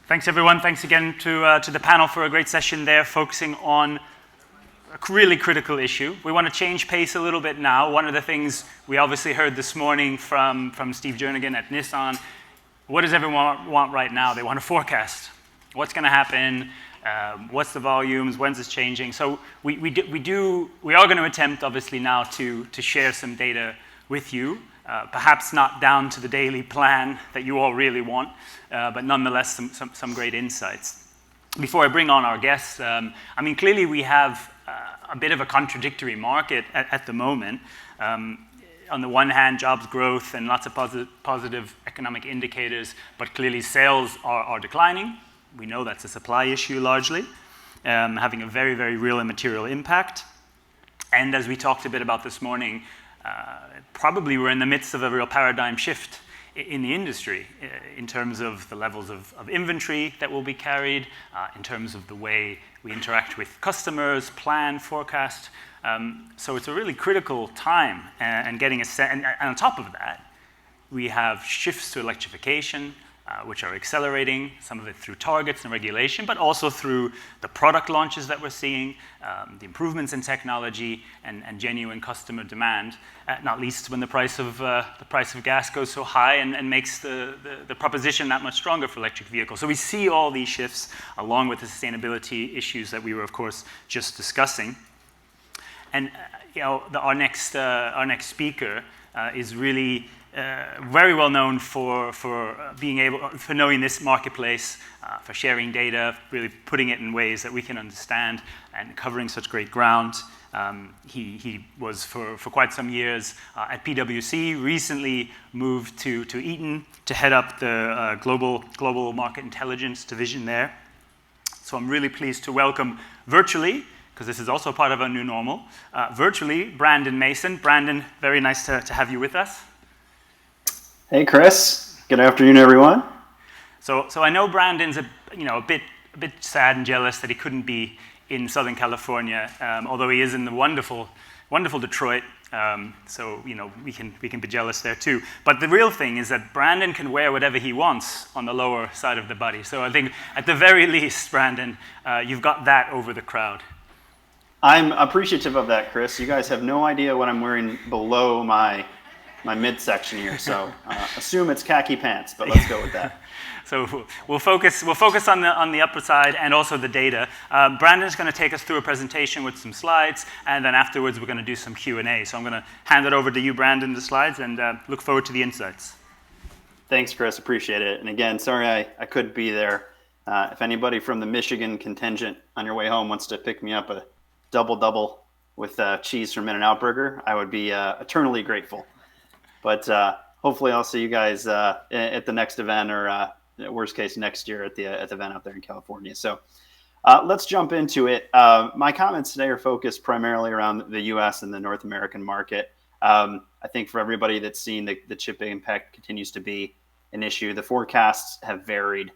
Thanks, everyone. Thanks again to the panel for a great session there, focusing on a really critical issue. We want to change pace a little bit now. One of the things we obviously heard this morning from Steve Jernigan at Nissan, what does everyone want right now? They want a forecast. What's going to happen? What's the volumes? When's this changing? So we are going to attempt, obviously, now to share some data with you. Perhaps not down to the daily plan that you all really want, but nonetheless some great insights. Before I bring on our guests, clearly we have a bit of a contradictory market at the moment. On the one hand, jobs growth and lots of positive economic indicators, but clearly sales are declining. We know that's a supply issue largely, having a very, very real and material impact. And as we talked a bit about this morning, probably we're in the midst of a real paradigm shift in the industry in terms of the levels of inventory that will be carried, in terms of the way we interact with customers, plan, forecast. So it's a really critical time and getting and on top of that, we have shifts to electrification, which are accelerating, some of it through targets and regulation, but also through the product launches that we're seeing, the improvements in technology and genuine customer demand, not least when the price of gas goes so high and makes the proposition that much stronger for electric vehicles. So we see all these shifts along with the sustainability issues that we were, of course, just discussing. And our next speaker is really very well known for knowing this marketplace, for sharing data, really putting it in ways that we can understand, and covering such great ground. He was for quite some years at PwC. Recently moved to Eaton to head up the global market intelligence division there. So I'm really pleased to welcome virtually, because this is also part of our new normal, virtually Brandon Mason. Brandon, very nice to have you with us. Hey, Chris. Good afternoon, everyone. So I know Brandon's a bit sad and jealous that he couldn't be in Southern California, although he is in the wonderful Detroit. So we can be jealous there too. But the real thing is that Brandon can wear whatever he wants on the lower side of the body. So I think at the very least, Brandon, you've got that over the crowd. I'm appreciative of that, Chris. You guys have no idea what I'm wearing below my midsection here, so assume it's khaki pants, but let's go with that. So we'll focus on the upper side and also the data. Brandon's going to take us through a presentation with some slides, and then afterwards we're going to do some Q&A. So I'm going to hand it over to you, Brandon, the slides, and look forward to the insights. Thanks, Chris. Appreciate it. And again, sorry I couldn't be there. If anybody from the Michigan contingent on your way home wants to pick me up a double with cheese from In-N-Out Burger, I would be eternally grateful. But hopefully I'll see you guys at the next event, or worst case next year at the event out there in California. So let's jump into it. My comments today are focused primarily around the U.S. and the North American market. I think for everybody that's seen the chip impact continues to be an issue. The forecasts have varied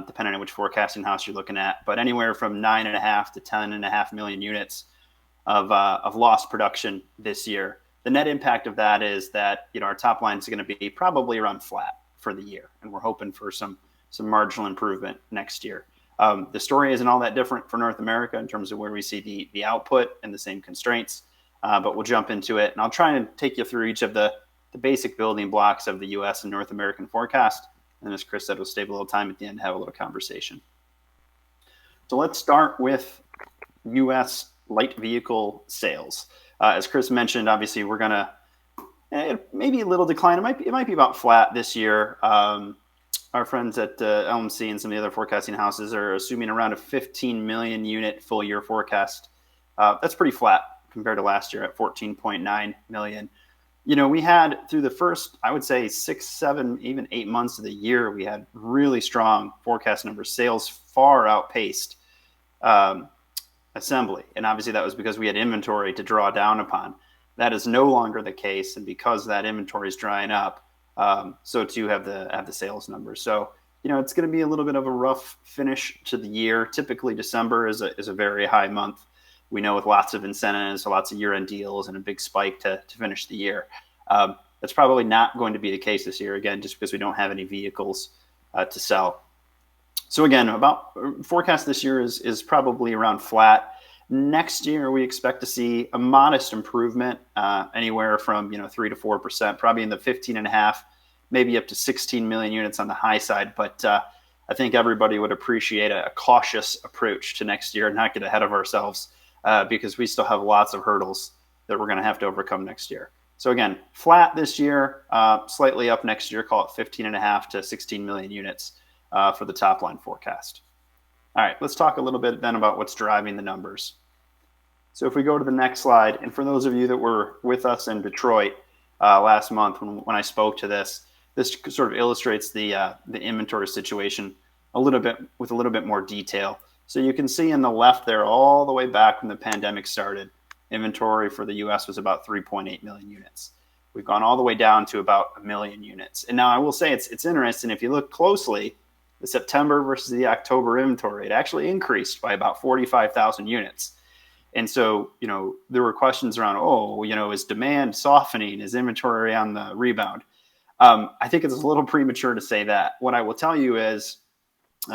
depending on which forecasting house you're looking at, but anywhere from 9.5 to 10.5 million units of lost production this year. The net impact of that is that our top line is going to be probably around flat for the year, and we're hoping for some marginal improvement next year. The story isn't all that different for North America in terms of where we see the output and the same constraints, but we'll jump into it, and I'll try and take you through each of the basic building blocks of the U.S. and North American forecast, and as Chris said, we'll save a little time at the end to have a little conversation. So let's start with U.S. light vehicle sales. As Chris mentioned, obviously we're gonna maybe a little decline. It might be about flat this year. Our friends at LMC and some of the other forecasting houses are assuming around a 15 million unit full year forecast. That's pretty flat compared to last year at 14.9 million. We had through the first, I would say 6, 7, even 8 months of the year, we had really strong forecast numbers. Sales far outpaced assembly, and obviously that was because we had inventory to draw down upon. That is no longer the case, and because that inventory is drying up, so too have the sales numbers. So it's going to be a little bit of a rough finish to the year. Typically December is a very high month. We know, with lots of incentives, lots of year-end deals, and a big spike to finish the year. That's probably not going to be the case this year, again, just because we don't have any vehicles to sell. So again, about forecast this year is probably around flat. Next year, we expect to see a modest improvement, anywhere from 3 to 4%, probably in the 15.5, maybe up to 16 million units on the high side. But I think everybody would appreciate a cautious approach to next year and not get ahead of ourselves, because we still have lots of hurdles that we're going to have to overcome next year. So again, flat this year, slightly up next year, call it 15.5 to 16 million units for the top line forecast. All right, let's talk a little bit then about what's driving the numbers. So if we go to the next slide, and for those of you that were with us in Detroit last month when I spoke to this sort of illustrates the inventory situation a little bit more detail. So you can see in the left there, all the way back when the pandemic started, inventory for the U.S. was about 3.8 million units. We've gone all the way down to about 1 million units. And now I will say it's interesting, if you look closely, the September versus the October inventory, it actually increased by about 45,000 units. And so, there were questions around, is demand softening? Is inventory on the rebound? I think it's a little premature to say that. What I will tell you is,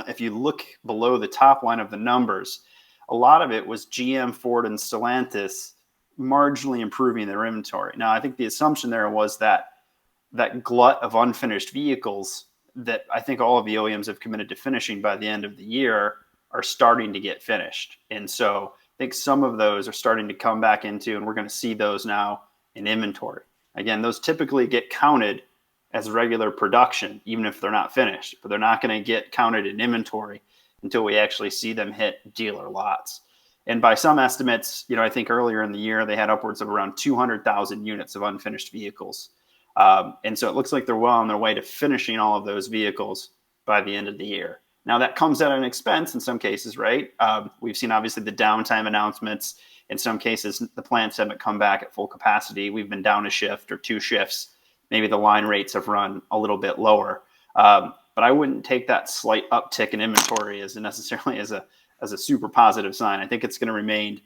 if you look below the top line of the numbers, a lot of it was GM, Ford, and Stellantis marginally improving their inventory. Now, I think the assumption there was that glut of unfinished vehicles that I think all of the OEMs have committed to finishing by the end of the year are starting to get finished. And so I think some of those are starting to come back into, and we're going to see those now in inventory. Again, those typically get counted as regular production, even if they're not finished, but they're not going to get counted in inventory until we actually see them hit dealer lots. And by some estimates, I think earlier in the year, they had upwards of around 200,000 units of unfinished vehicles. And so it looks like they're well on their way to finishing all of those vehicles by the end of the year. Now, that comes at an expense in some cases, right? We've seen, obviously, the downtime announcements. In some cases, the plants haven't come back at full capacity. We've been down a shift or 2 shifts. Maybe the line rates have run a little bit lower. But I wouldn't take that slight uptick in inventory as necessarily as a super positive sign. I think it's going to remain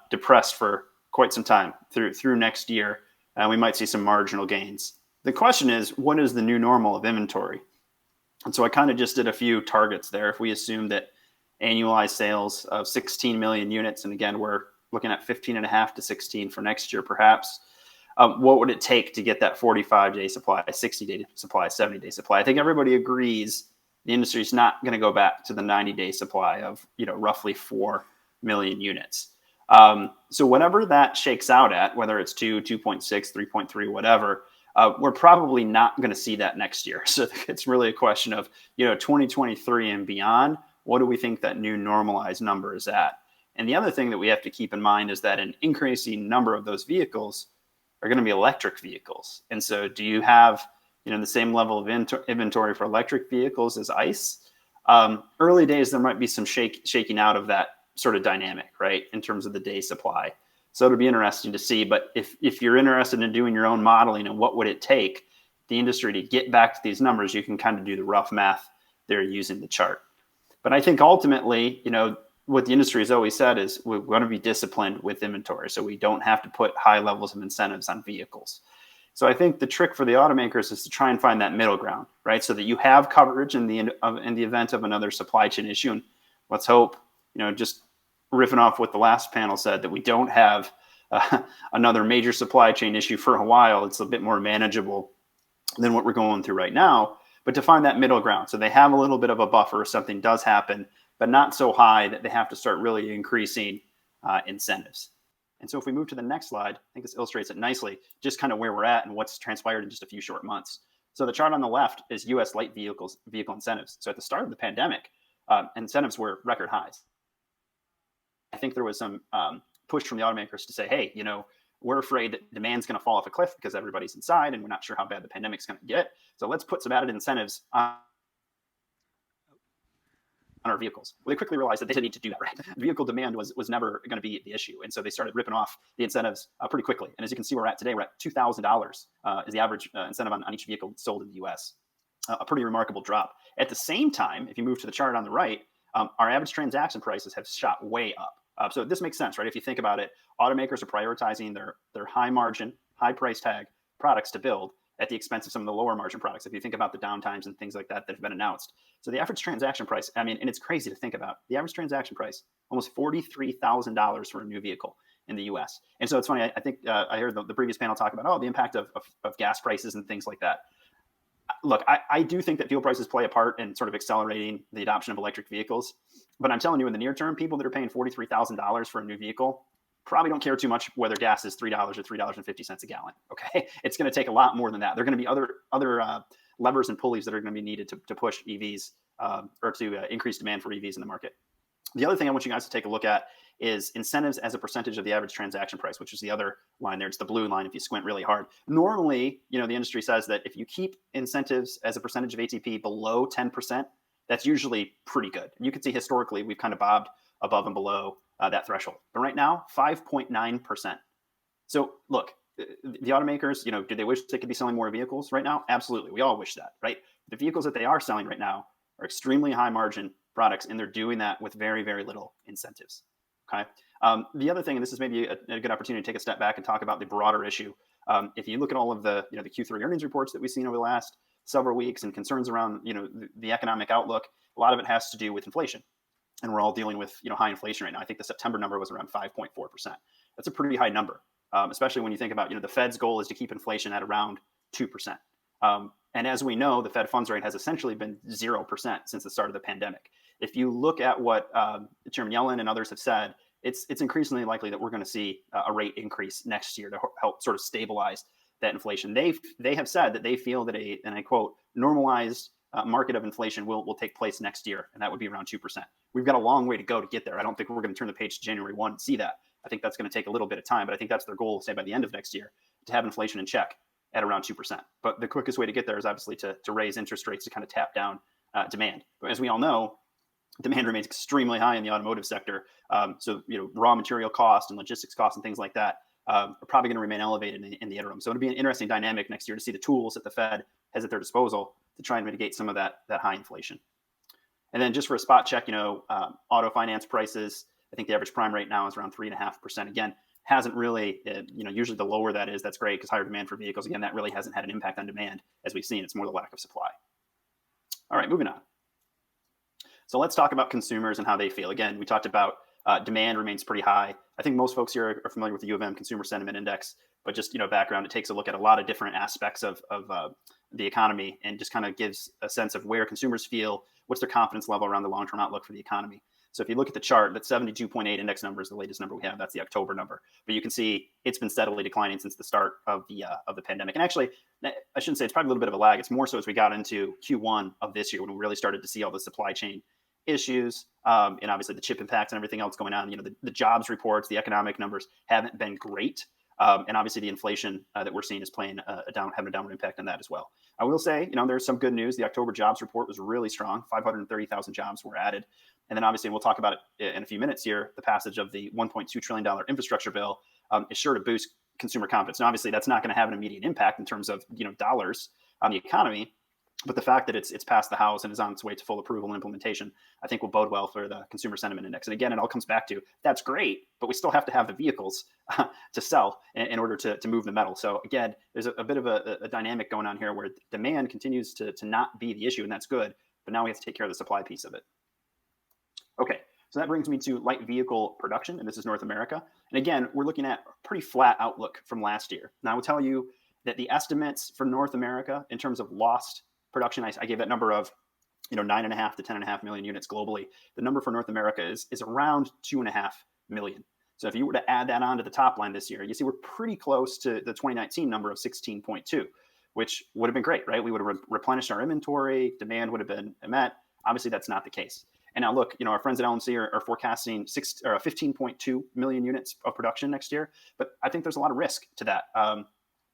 depressed for quite some time through next year. We might see some marginal gains. The question is, what is the new normal of inventory? And so I kind of just did a few targets there. If we assume that annualized sales of 16 million units, and again, we're looking at 15.5 to 16 for next year, perhaps, what would it take to get that 45-day supply, 60-day supply, 70-day supply? I think everybody agrees the industry is not going to go back to the 90-day supply of roughly 4 million units. So whatever that shakes out at, whether it's 2, 2.6, 3.3, whatever, we're probably not going to see that next year. So it's really a question of 2023 and beyond. What do we think that new normalized number is at? And the other thing that we have to keep in mind is that an increasing number of those vehicles are going to be electric vehicles. And so do you have the same level of inventory for electric vehicles as ICE? Early days, there might be some shaking out of that sort of dynamic, right, in terms of the day supply. So it'll be interesting to see. But if you're interested in doing your own modeling and what would it take the industry to get back to these numbers, you can kind of do the rough math there using the chart. But I think ultimately, what the industry has always said is we're going to be disciplined with inventory, so we don't have to put high levels of incentives on vehicles. So I think the trick for the automakers is to try and find that middle ground, right? So that you have coverage in the event of another supply chain issue. And let's hope, just riffing off what the last panel said, that we don't have another major supply chain issue for a while. It's a bit more manageable than what we're going through right now. But to find that middle ground, so they have a little bit of a buffer if something does happen, but not so high that they have to start really increasing incentives. And so if we move to the next slide, I think this illustrates it nicely, just kind of where we're at and what's transpired in just a few short months. So the chart on the left is U.S. light vehicle incentives. So at the start of the pandemic, incentives were record highs. I think there was some push from the automakers to say, hey, we're afraid that demand's going to fall off a cliff because everybody's inside and we're not sure how bad the pandemic's going to get. So let's put some added incentives on our vehicles. Well, they quickly realized that they didn't need to do that, right? Vehicle demand was never going to be the issue. And so they started ripping off the incentives pretty quickly. And as you can see where we're at today, we're at $2,000 is the average incentive on each vehicle sold in the US. A pretty remarkable drop. At the same time, if you move to the chart on the right, our average transaction prices have shot way up. So this makes sense, right? If you think about it, automakers are prioritizing their high margin, high price tag products to build. at the expense of some of the lower margin products. If you think about the downtimes and things like that that have been announced. So the average transaction price, I mean, and it's crazy to think about, the average transaction price, almost $43,000 for a new vehicle in the US. And so it's funny, I think I heard the previous panel talk about, the impact of gas prices and things like that. Look, I do think that fuel prices play a part in sort of accelerating the adoption of electric vehicles. But I'm telling you, in the near term, people that are paying $43,000 for a new vehicle probably don't care too much whether gas is $3 or $3.50 a gallon. Okay, it's going to take a lot more than that. There are going to be other levers and pulleys that are going to be needed to push EVs or to increase demand for EVs in the market. The other thing I want you guys to take a look at is incentives as a percentage of the average transaction price, which is the other line there. It's the blue line if you squint really hard. Normally, the industry says that if you keep incentives as a percentage of ATP below 10%, that's usually pretty good. And you can see historically we've kind of bobbed above and below that threshold. But right now, 5.9%. So look, the automakers, do they wish they could be selling more vehicles right now? Absolutely. We all wish that, right? The vehicles that they are selling right now are extremely high margin products, and they're doing that with very, very little incentives. Okay. The other thing, and this is maybe a good opportunity to take a step back and talk about the broader issue. If you look at all of the the Q3 earnings reports that we've seen over the last several weeks and concerns around the economic outlook, a lot of it has to do with inflation, and we're all dealing with high inflation right now. I think the September number was around 5.4%. That's a pretty high number, especially when you think about the Fed's goal is to keep inflation at around 2%. And as we know, the Fed funds rate has essentially been 0% since the start of the pandemic. If you look at what Chairman Yellen and others have said, it's increasingly likely that we're going to see a rate increase next year to help sort of stabilize that inflation. They have said that they feel that and I quote, normalized market of inflation will take place next year, and that would be around 2%. We've got a long way to go to get there. I don't think we're going to turn the page to January 1 and see that. I think that's going to take a little bit of time, but I think that's their goal, say by the end of next year, to have inflation in check at around 2%. But the quickest way to get there is obviously to raise interest rates to kind of tap down demand. But as we all know, demand remains extremely high in the automotive sector. So raw material cost and logistics costs and things like that are probably going to remain elevated in the interim. So it'll be an interesting dynamic next year to see the tools that the Fed has at their disposal to try and mitigate some of that high inflation. And then just for a spot check, auto finance prices, I think the average prime rate now is around 3.5%. Again, hasn't really, usually the lower that is, that's great because higher demand for vehicles. Again, that really hasn't had an impact on demand as we've seen. It's more the lack of supply. All right, moving on. So let's talk about consumers and how they feel. Again, we talked about demand remains pretty high. I think most folks here are familiar with the U of M Consumer Sentiment Index, but just background, it takes a look at a lot of different aspects of the economy and just kind of gives a sense of where consumers feel, what's their confidence level around the long-term outlook for the economy. So if you look at the chart, that 72.8 index number is the latest number we have. That's the October number. But you can see it's been steadily declining since the start of the pandemic. And actually, I shouldn't say it's probably a little bit of a lag. It's more so as we got into Q1 of this year when we really started to see all the supply chain issues and obviously the chip impacts and everything else going on. The jobs reports, the economic numbers haven't been great. And obviously the inflation that we're seeing is having a downward impact on that as well. I will say, there's some good news. The October jobs report was really strong. 530,000 jobs were added. And then obviously we'll talk about it in a few minutes here. The passage of the $1.2 trillion infrastructure bill is sure to boost consumer confidence. And obviously that's not going to have an immediate impact in terms of, dollars on the economy. But the fact that it's passed the House and is on its way to full approval and implementation, I think will bode well for the Consumer Sentiment Index. And again, it all comes back to that's great, but we still have to have the vehicles to sell in order to move the metal. So again, there's a bit of a dynamic going on here where demand continues to not be the issue, and that's good. But now we have to take care of the supply piece of it. Okay, so that brings me to light vehicle production, and this is North America. And again, we're looking at a pretty flat outlook from last year. Now I will tell you that the estimates for North America in terms of lost production, I gave that number of 9.5 to 10.5 million units globally. The number for North America is around 2.5 million. So if you were to add that on to the top line this year, you see we're pretty close to the 2019 number of 16.2, which would have been great, right? We would have replenished our inventory, demand would have been met. Obviously, that's not the case. And now look, our friends at LMC are forecasting 15.2 million units of production next year. But I think there's a lot of risk to that.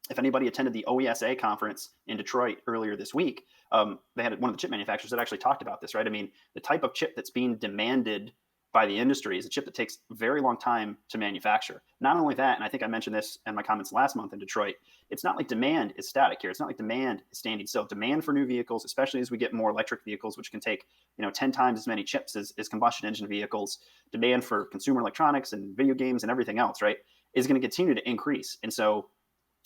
If anybody attended the OESA conference in Detroit earlier this week, they had one of the chip manufacturers that actually talked about this, right? I mean, the type of chip that's being demanded by the industry is a chip that takes a very long time to manufacture. Not only that, and I think I mentioned this in my comments last month in Detroit, it's not like demand is static here. It's not like demand is standing still. Demand for new vehicles, especially as we get more electric vehicles, which can take 10 times as many chips as combustion engine vehicles, demand for consumer electronics and video games and everything else, right, is going to continue to increase. And so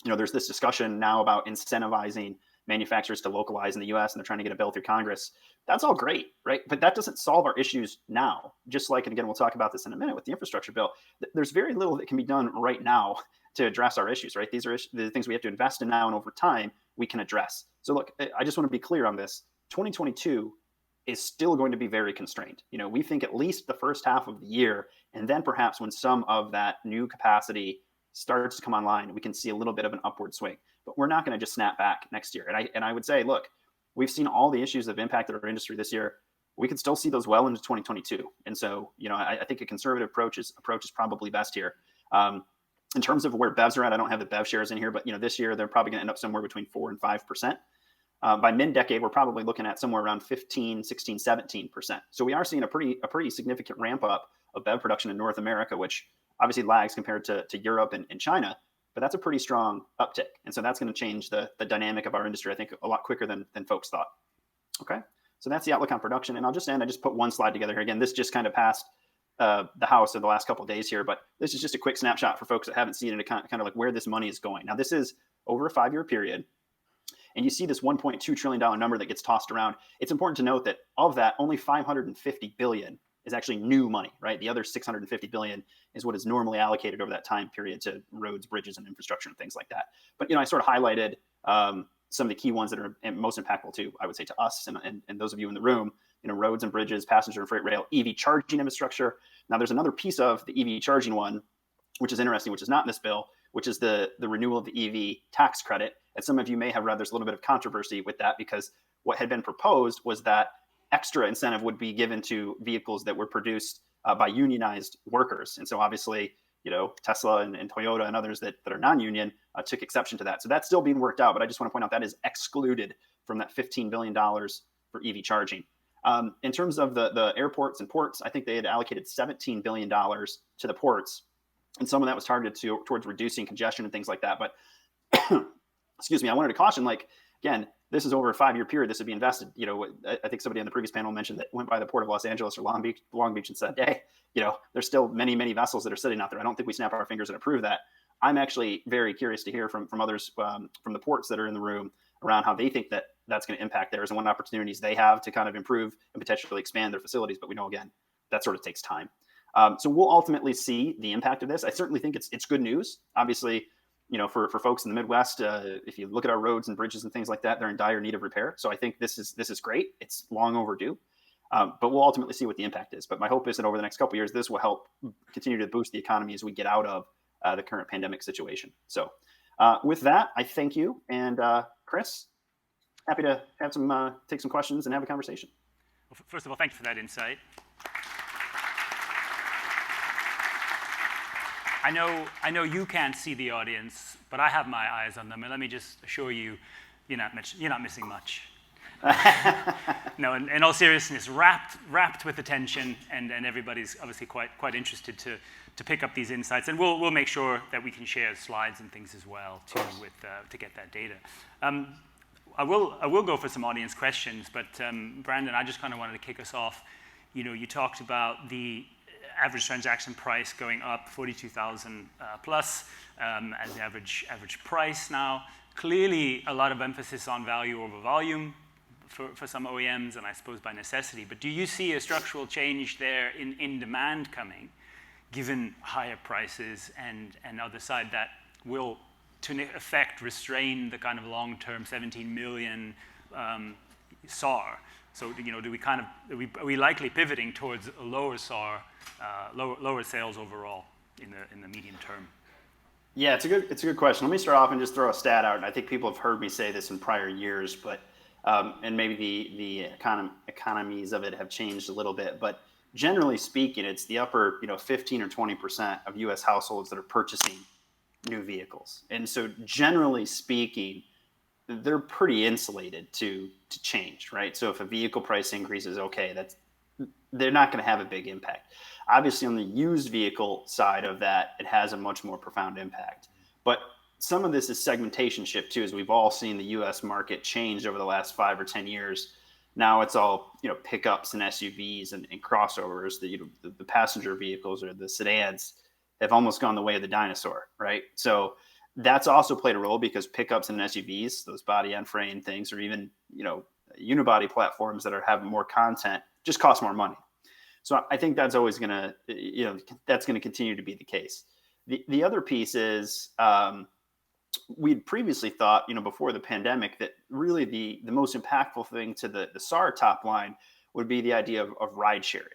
there's this discussion now about incentivizing manufacturers to localize in the US, and they're trying to get a bill through Congress. That's all great, right? But that doesn't solve our issues now. Just like, and again, we'll talk about this in a minute with the infrastructure bill. There's very little that can be done right now to address our issues, right? These are the things we have to invest in now, and over time we can address. So look, I just want to be clear on this. 2022 is still going to be very constrained. We think at least the first half of the year, and then perhaps when some of that new capacity starts to come online, we can see a little bit of an upward swing. But we're not going to just snap back next year. And I would say, look, we've seen all the issues that have impacted our industry this year. We could still see those well into 2022. And so, I think a conservative approach is probably best here. In terms of where BEVs are at, I don't have the BEV shares in here, but this year they're probably going to end up somewhere between 4 and 5%. By mid-decade, we're probably looking at somewhere around 15, 16, 17%. So we are seeing a pretty significant ramp up of BEV production in North America, which obviously lags compared to Europe and China, but that's a pretty strong uptick. And so that's going to change the dynamic of our industry, I think, a lot quicker than folks thought. Okay, so that's the outlook on production. And I'll just end, I just put one slide together here. Again, this just kind of passed the House in the last couple of days here, but this is just a quick snapshot for folks that haven't seen it, kind of like where this money is going. Now, this is over a 5-year period. And you see this $1.2 trillion number that gets tossed around. It's important to note that of that, only $550 billion is actually new money, right? The other $650 billion is what is normally allocated over that time period to roads, bridges, and infrastructure and things like that. But, I sort of highlighted some of the key ones that are most impactful to, I would say, to us and those of you in the room, roads and bridges, passenger and freight rail, EV charging infrastructure. Now, there's another piece of the EV charging one, which is interesting, which is not in this bill, which is the renewal of the EV tax credit. And some of you may have read there's a little bit of controversy with that, because what had been proposed was that extra incentive would be given to vehicles that were produced by unionized workers. And so obviously, Tesla and Toyota and others that are non-union took exception to that. So that's still being worked out. But I just want to point out that is excluded from that $15 billion for EV charging. In terms of the airports and ports, I think they had allocated $17 billion to the ports. And some of that was targeted towards reducing congestion and things like that. But excuse me, I wanted to caution, again, this is over a 5-year period. This would be invested. I think somebody on the previous panel mentioned that went by the port of Los Angeles or Long Beach and said, hey, there's still many, many vessels that are sitting out there. I don't think we snap our fingers and approve that. I'm actually very curious to hear from others from the ports that are in the room around how they think that that's going to impact theirs and what opportunities they have to kind of improve and potentially expand their facilities. But we know, again, that sort of takes time. So we'll ultimately see the impact of this. I certainly think it's good news. Obviously, for folks in the Midwest, if you look at our roads and bridges and things like that, they're in dire need of repair. So I think this is great. It's long overdue, but we'll ultimately see what the impact is. But my hope is that over the next couple of years, this will help continue to boost the economy as we get out of the current pandemic situation. So with that, I thank you. And Chris, happy to have take some questions and have a conversation. Well, first of all, thank you for that insight. I know you can't see the audience, but I have my eyes on them, and let me just assure you, you're not missing much. No, in all seriousness, wrapped with attention, and everybody's obviously quite interested to pick up these insights, and we'll make sure that we can share slides and things as well too to get that data. I will go for some audience questions, but Brandon, I just kind of wanted to kick us off. You talked about the average transaction price going up 42,000 plus as the average price now. Clearly, a lot of emphasis on value over volume for some OEMs, and I suppose by necessity. But do you see a structural change there in demand coming, given higher prices and other side that will, to effect, restrain the kind of long-term 17 million SAR? So, are we likely pivoting towards a lower SAR, lower sales overall in the medium term? Yeah, it's a good question. Let me start off and just throw a stat out. And I think people have heard me say this in prior years, but and maybe the economies of it have changed a little bit. But generally speaking, it's the upper 15 or 20% of U.S. households that are purchasing new vehicles. And so, generally speaking, they're pretty insulated to change, right? So if a vehicle price increases, okay, they're not going to have a big impact. Obviously, on the used vehicle side of that, it has a much more profound impact. But some of this is segmentation shift too, as we've all seen the U.S. market change over the last 5 or 10 years. Now it's all pickups and SUVs and crossovers. The passenger vehicles or the sedans have almost gone the way of the dinosaur, right? So That's also played a role because pickups and SUVs, those body-on-frame things, or even unibody platforms that have more content, just cost more money. So I think that's always going to, that's going to continue to be the case. The other piece is we'd previously thought, before the pandemic, that really the most impactful thing to the SAR top line would be the idea of ride sharing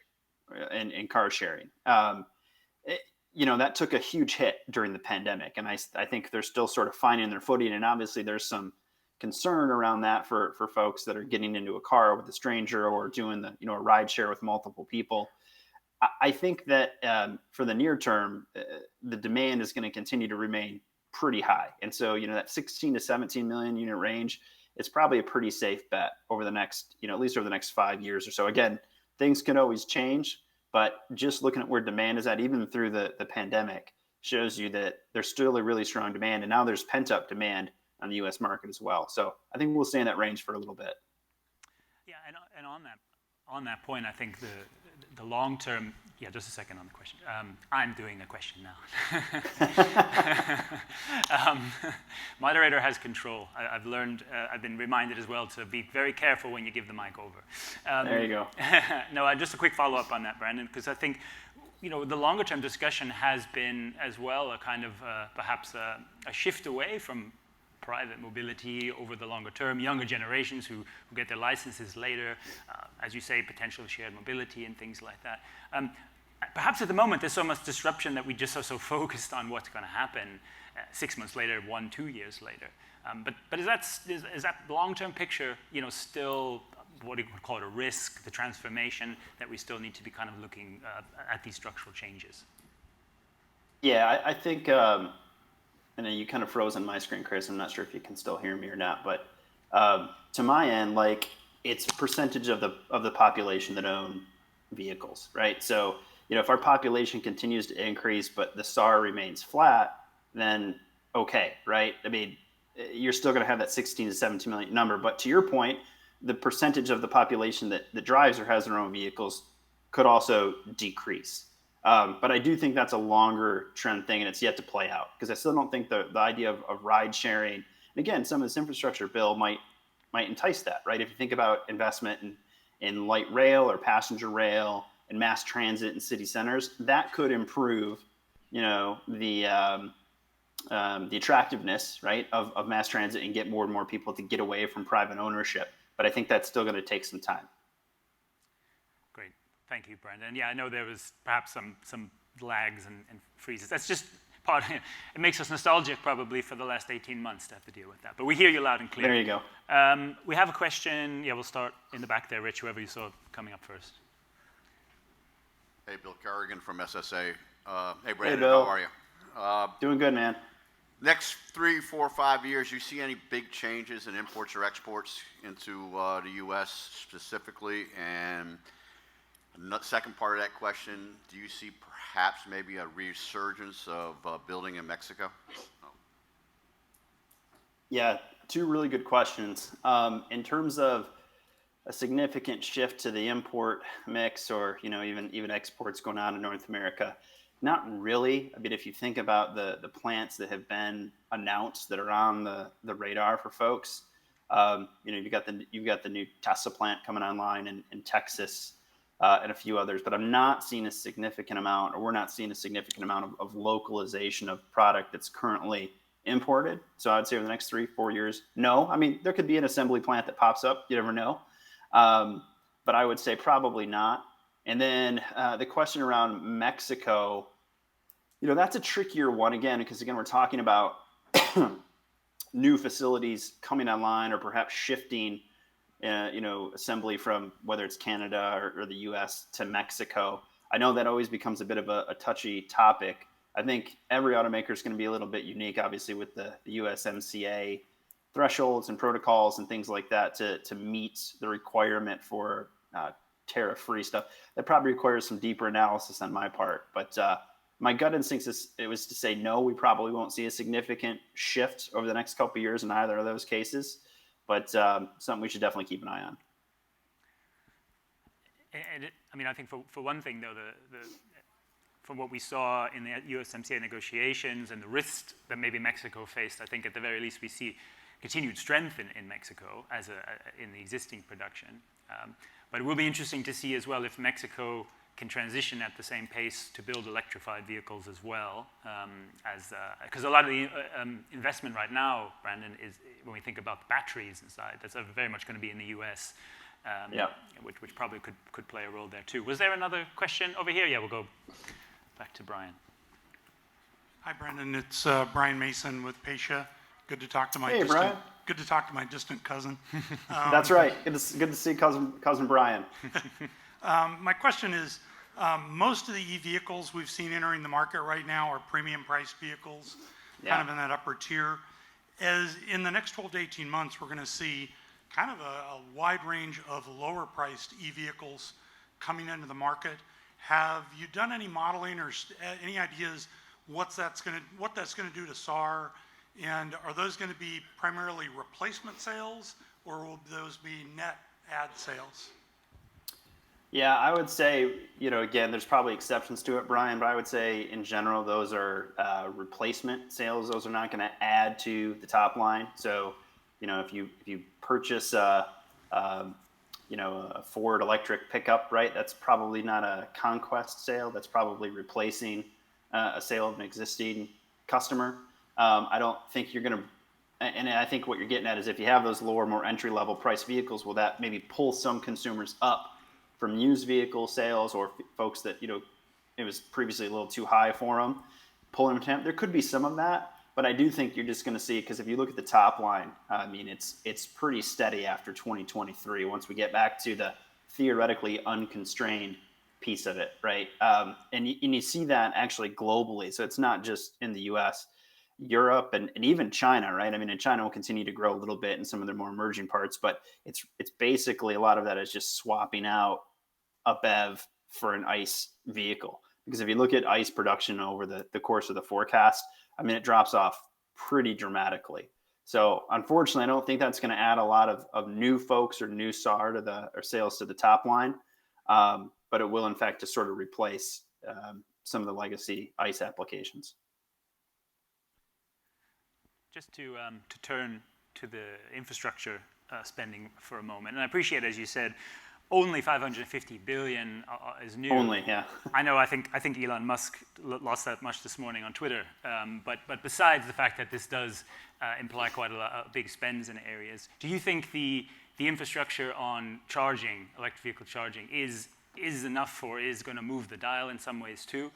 and car sharing. That took a huge hit during the pandemic. And I think they're still sort of finding their footing. And obviously there's some concern around that for folks that are getting into a car with a stranger or doing a ride share with multiple people. I think that for the near term, the demand is going to continue to remain pretty high. And so, that 16 to 17 million unit range, it's probably a pretty safe bet over the next, at least over the next 5 years or so. Again, things can always change, but just looking at where demand is at, even through the pandemic, shows you that there's still a really strong demand. And now there's pent up demand on the U.S. market as well. So I think we'll stay in that range for a little bit. Yeah, and on that point, I think the long term. Yeah, just a second on the question. I'm doing a question now. Moderator has control. I've learned. I've been reminded as well to be very careful when you give the mic over. There you go. No, just a quick follow up on that, Brandon, because I think the longer term discussion has been as well a kind of perhaps a shift away from private mobility over the longer term, younger generations who get their licenses later, as you say, potential shared mobility and things like that. Perhaps at the moment there's so much disruption that we just are so focused on what's going to happen 6 months later, 2 years later. But is that long-term picture, still what do you call it, a risk, the transformation that we still need to be kind of looking at these structural changes? Yeah, I think. And then you kind of froze on my screen, Chris. I'm not sure if you can still hear me or not, but to my end, it's a percentage of the population that own vehicles, right? So, if our population continues to increase, but the SAR remains flat, then okay, right? I mean, you're still going to have that 16 to 17 million number. But to your point, the percentage of the population that drives or has their own vehicles could also decrease. But I do think that's a longer trend thing, and it's yet to play out because I still don't think the idea of ride sharing, and again, some of this infrastructure bill might entice that, right? If you think about investment in light rail or passenger rail and mass transit in city centers, that could improve, the attractiveness, right, of mass transit and get more and more people to get away from private ownership. But I think that's still going to take some time. Great. Thank you, Brandon. Yeah, I know there was perhaps some lags and freezes. That's just part of it. It makes us nostalgic probably for the last 18 months to have to deal with that. But we hear you loud and clear. There you go. We have a question. Yeah, we'll start in the back there, Rich, whoever you saw coming up first. Hey, Bill Kerrigan from SSA. Hey, Brandon, hey, Bill. How are you? Doing good, man. Next 3, 4, 5 years, you see any big changes in imports or exports into the U.S. specifically? And the second part of that question, do you see perhaps maybe a resurgence of building in Mexico? Yeah, two really good questions. In terms of a significant shift to the import mix or, even exports going on in North America, not really. I mean, if you think about the plants that have been announced that are on the radar for folks, you've got the new Tesla plant coming online in Texas and a few others, but I'm not seeing a significant amount, or we're not seeing a significant amount of localization of product that's currently imported. So I'd say over the next 3, 4 years, no. I mean, there could be an assembly plant that pops up. You never know. But I would say probably not. And then the question around Mexico, that's a trickier one again, because again, we're talking about new facilities coming online or perhaps shifting, assembly from whether it's Canada or the U.S. to Mexico. I know that always becomes a bit of a touchy topic. I think every automaker is going to be a little bit unique, obviously, with the USMCA thresholds and protocols and things like that to meet the requirement for tariff-free stuff. That probably requires some deeper analysis on my part. But my gut instinct was to say no, we probably won't see a significant shift over the next couple of years in either of those cases. But something we should definitely keep an eye on. And I think for one thing, though, from what we saw in the USMCA negotiations and the risks that maybe Mexico faced, I think at the very least we see continued strength in Mexico as in the existing production. But it will be interesting to see as well if Mexico can transition at the same pace to build electrified vehicles as well, because a lot of the investment right now, Brandon, is when we think about the batteries inside, that's very much going to be in the US, which probably could play a role there too. Was there another question over here? Yeah, we'll go back to Brian. Hi, Brandon. It's Brian Mason with Pasha. Good to talk to my good to talk to my distant cousin. That's right. Good to see cousin Brian. My question is, most of the e-vehicles we've seen entering the market right now are premium priced vehicles, kind of in that upper tier. As in the next 12 to 18 months, we're going to see kind of a wide range of lower priced e-vehicles coming into the market. Have you done any modeling or any ideas what that's going to do to SAR? And are those going to be primarily replacement sales, or will those be net add sales? Yeah, I would say, again, there's probably exceptions to it, Brian, but I would say in general, those are replacement sales. Those are not going to add to the top line. So, if you purchase a Ford electric pickup, right, that's probably not a conquest sale. That's probably replacing a sale of an existing customer. I don't think you're going to, and I think what you're getting at is if you have those lower, more entry-level price vehicles, will that maybe pull some consumers up from used vehicle sales, or folks that, it was previously a little too high for them, pulling them to. There could be some of that, but I do think you're just going to see, because if you look at the top line, I mean, it's pretty steady after 2023 once we get back to the theoretically unconstrained piece of it, right? And you see that actually globally. So it's not just in the US, Europe, and even China, right? I mean, and China will continue to grow a little bit in some of their more emerging parts, but it's basically a lot of that is just swapping out a BEV for an ICE vehicle. Because if you look at ICE production over the course of the forecast, I mean, it drops off pretty dramatically. So unfortunately, I don't think that's going to add a lot of new folks or new SAR to or sales to the top line. But it will, in fact, just sort of replace some of the legacy ICE applications. Just to turn to the infrastructure spending for a moment, and I appreciate, as you said, only 550 billion is new. Only, yeah. I know. I think Elon Musk lost that much this morning on Twitter. But besides the fact that this does imply quite a lot of big spends in areas, do you think the infrastructure on charging, electric vehicle charging, is enough, or is going to move the dial in some ways too,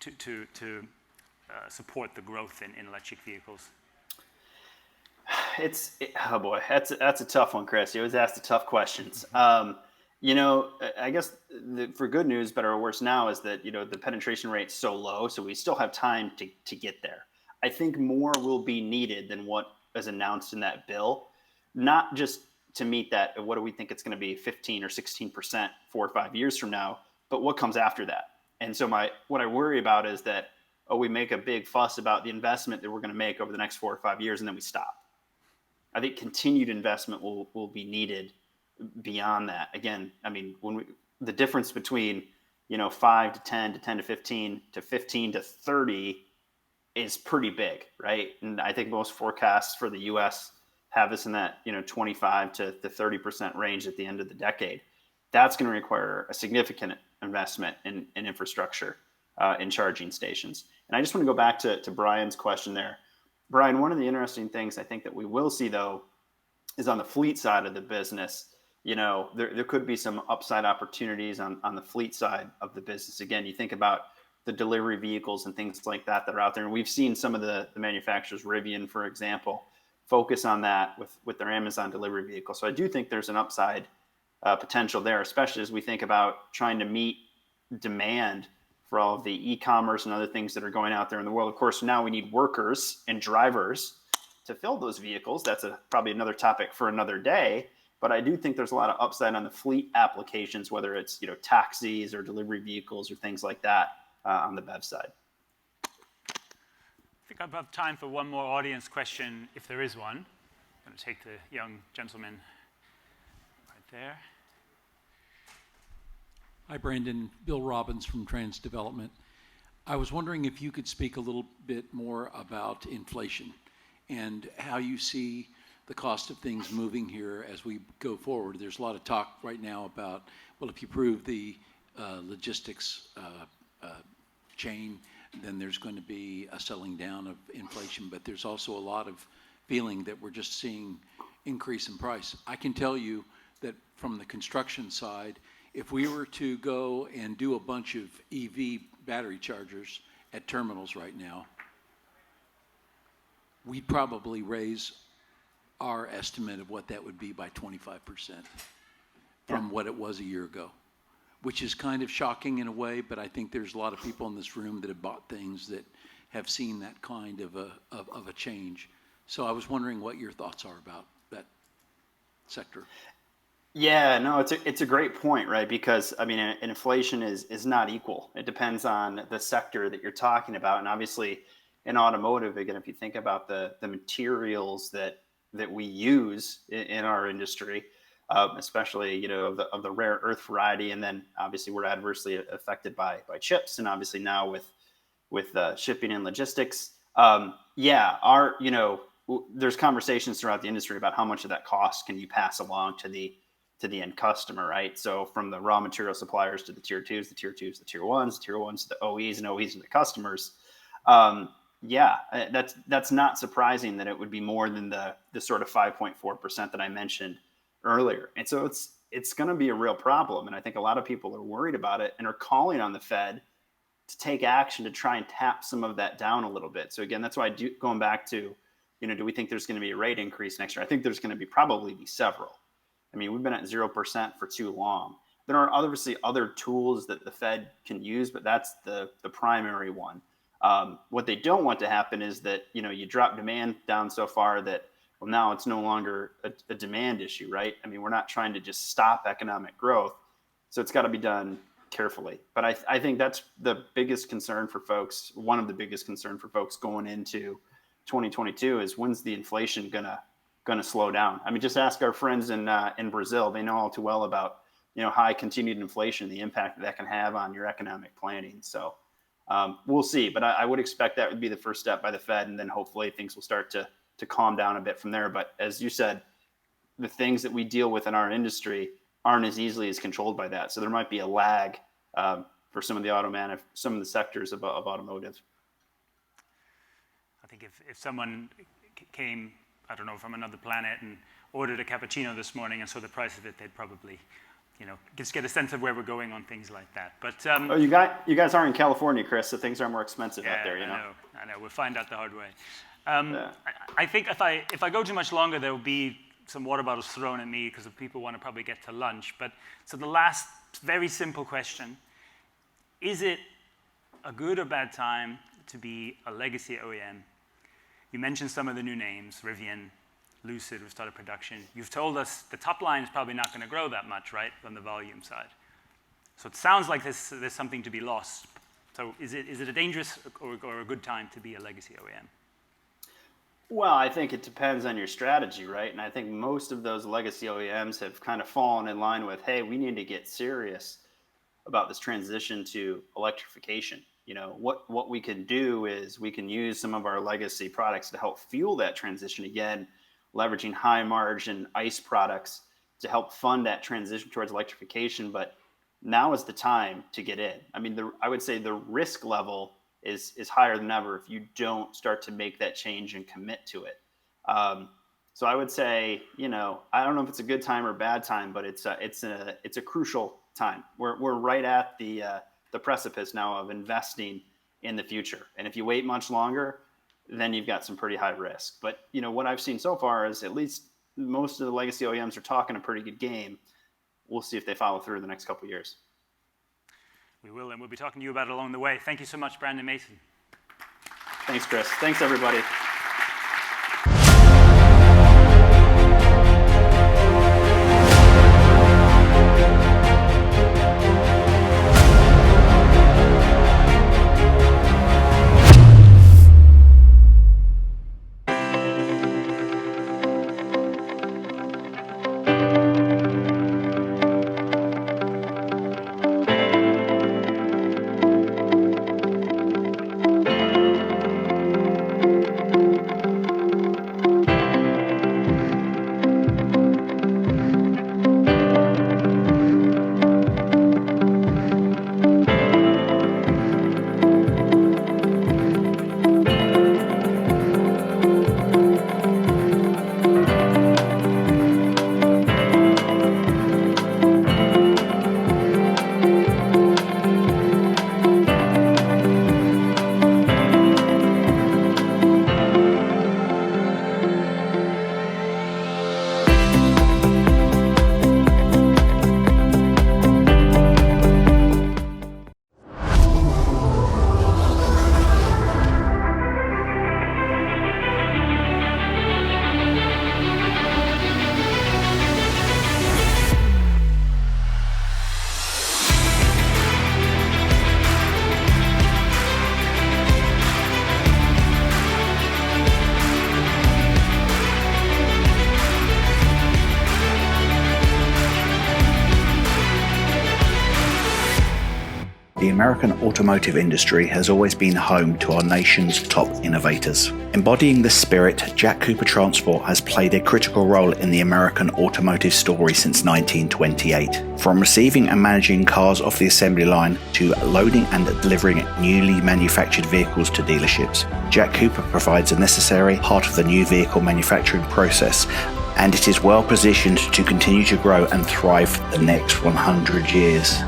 to support the growth in electric vehicles? Oh boy, that's a tough one, Chris. You always ask the tough questions. I guess for good news, better or worse now, is that the penetration rate's so low, so we still have time to get there. I think more will be needed than what is announced in that bill, not just to meet that. What do we think it's going to be, 15 or 16% 4 or 5 years from now? But what comes after that? And so what I worry about is that we make a big fuss about the investment that we're going to make over the next 4 or 5 years, and then we stop. I think continued investment will be needed beyond that. Again, I mean, the difference between 5 to 10 to 10 to 15 to 15 to 30 is pretty big, right? And I think most forecasts for the U.S. have us in that 25 to 30% range at the end of the decade. That's going to require a significant investment in infrastructure, in charging stations. And I just want to go back to Brian's question there. Brian, one of the interesting things I think that we will see, though, is on the fleet side of the business. There could be some upside opportunities on the fleet side of the business. Again, you think about the delivery vehicles and things like that are out there. And we've seen some of the manufacturers, Rivian, for example, focus on that with their Amazon delivery vehicle. So I do think there's an upside potential there, especially as we think about trying to meet demand for all of the e-commerce and other things that are going out there in the world. Of course, now we need workers and drivers to fill those vehicles. That's probably another topic for another day. But I do think there's a lot of upside on the fleet applications, whether it's taxis or delivery vehicles or things like that on the BEV side. I think I have time for one more audience question, if there is one. I'm going to take the young gentleman right there. Hi, Brandon. Bill Robbins from Trans Development. I was wondering if you could speak a little bit more about inflation and how you see the cost of things moving here as we go forward. There's a lot of talk right now about, well, if you prove the logistics chain, then there's going to be a settling down of inflation, but there's also a lot of feeling that we're just seeing increase in price. I can tell you that from the construction side, if we were to go and do a bunch of EV battery chargers at terminals right now, we'd probably raise our estimate of what that would be by 25% from what it was a year ago, which is kind of shocking in a way, but I think there's a lot of people in this room that have bought things that have seen that kind of a change. So I was wondering what your thoughts are about that sector. Yeah, no, it's a great point, right? Because I mean, inflation is not equal. It depends on the sector that you're talking about, and obviously, in automotive, again, if you think about the materials that we use in our industry, especially of the rare earth variety, and then obviously we're adversely affected by chips, and obviously now with shipping and logistics, there's conversations throughout the industry about how much of that cost can you pass along to the end customer, right? So from the raw material suppliers to the tier 2s, the tier 2s, the tier 1s, tier 1s to the OEs, and OEs to the customers. That's not surprising that it would be more than the sort of 5.4% that I mentioned earlier. And so it's going to be a real problem. And I think a lot of people are worried about it and are calling on the Fed to take action to try and tap some of that down a little bit. So again, that's why going back to, do we think there's going to be a rate increase next year? I think there's going to probably be several. I mean, we've been at 0% for too long. There are obviously other tools that the Fed can use, but that's the primary one. What they don't want to happen is that, you drop demand down so far that, well, now it's no longer a demand issue, right? I mean, we're not trying to just stop economic growth. So it's got to be done carefully. But I think that's the biggest concern for folks. One of the biggest concern for folks going into 2022 is, when's the inflation gonna slow down? I mean, just ask our friends in Brazil. They know all too well about high continued inflation, the impact that can have on your economic planning. So we'll see, but I would expect that would be the first step by the Fed, and then hopefully things will start to calm down a bit from there. But as you said, the things that we deal with in our industry aren't as easily as controlled by that. So there might be a lag for some of the sectors of automotive. I think if someone came, I don't know, from another planet and ordered a cappuccino this morning and saw the price of it, they'd probably, just get a sense of where we're going on things like that. But you guys are in California, Chris, so things are more expensive out there. I know. We'll find out the hard way. I think if I go too much longer, there will be some water bottles thrown at me because people want to probably get to lunch. But so the last very simple question: is it a good or bad time to be a legacy OEM? You mentioned some of the new names, Rivian, Lucid, who started production. You've told us the top line is probably not going to grow that much, right, on the volume side. So it sounds like there's something to be lost. So is it a dangerous or a good time to be a legacy OEM? Well, I think it depends on your strategy, right? And I think most of those legacy OEMs have kind of fallen in line with, hey, we need to get serious about this transition to electrification. What we can do is we can use some of our legacy products to help fuel that transition, again, leveraging high margin ICE products to help fund that transition towards electrification. But now is the time to get in. I mean, I would say the risk level is higher than ever if you don't start to make that change and commit to it. So I would say, I don't know if it's a good time or bad time, but it's a crucial time. We're right at the precipice now of investing in the future. And if you wait much longer, then you've got some pretty high risk. But what I've seen so far is at least most of the legacy OEMs are talking a pretty good game. We'll see if they follow through the next couple of years. We will, and we'll be talking to you about it along the way. Thank you so much, Brandon Mason. Thanks, Chris. Thanks, everybody. The American automotive industry has always been home to our nation's top innovators. Embodying this spirit, Jack Cooper Transport has played a critical role in the American automotive story since 1928. From receiving and managing cars off the assembly line to loading and delivering newly manufactured vehicles to dealerships, Jack Cooper provides a necessary part of the new vehicle manufacturing process, and it is well positioned to continue to grow and thrive for the next 100 years.